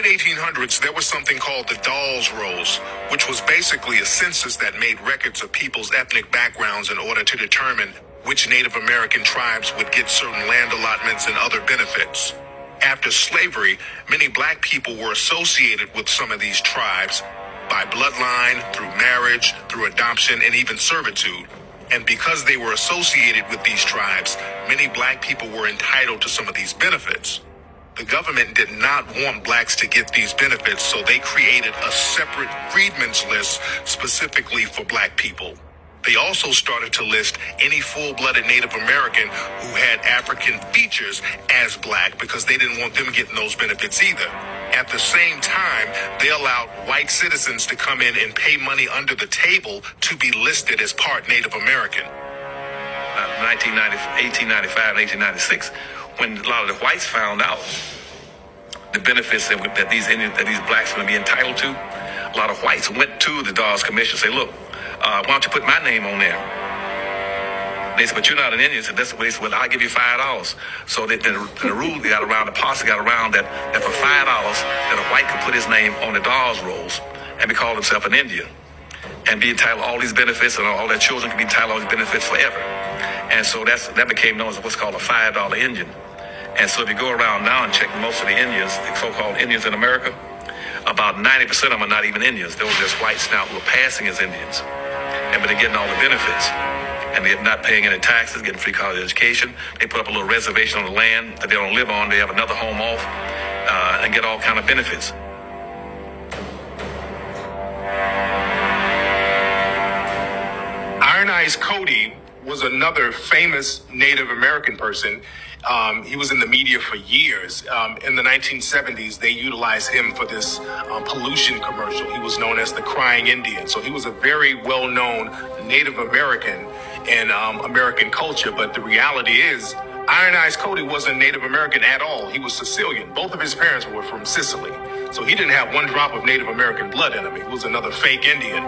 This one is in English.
late 1800s, there was something called the Dawes Rolls, which was basically a census that made records of people's ethnic backgrounds in order to determine which Native American tribes would get certain land allotments and other benefits. After slavery, many black people were associated with some of these tribes by bloodline, through marriage, through adoption, and even servitude. And because they were associated with these tribes, many black people were entitled to some of these benefits. The government did not want blacks to get these benefits, so they created a separate freedmen's list specifically for black people. They also started to list any full-blooded Native American who had African features as black because they didn't want them getting those benefits either. At the same time, they allowed white citizens to come in and pay money under the table to be listed as part Native American. 1895 and 1896, when a lot of the whites found out the benefits that these blacks were going to be entitled to, a lot of whites went to the Dawes Commission and say, look, why don't you put my name on there? They said, but you're not an Indian. So that's what they said, well, I'll give you $5. So the rule got around, the policy got around that for $5, that a white could put his name on the Dawes rolls and be called himself an Indian and be entitled to all these benefits, and all their children can be entitled to all these benefits forever. And so that became known as what's called a $5 Indian. And so if you go around now and check most of the Indians, the so-called Indians in America, about 90% of them are not even Indians. They were just whites now who are passing as Indians. But they're getting all the benefits. And they're not paying any taxes, getting free college education. They put up a little reservation on the land that they don't live on. They have another home off and get all kind of benefits. Iron Eyes Cody was another famous Native American person. He was in the media for years. In the 1970s, they utilized him for this pollution commercial. He was known as the Crying Indian. So he was a very well-known Native American in American culture. But the reality is, Iron Eyes Cody wasn't Native American at all. He was Sicilian. Both of his parents were from Sicily. So he didn't have one drop of Native American blood in him. He was another fake Indian.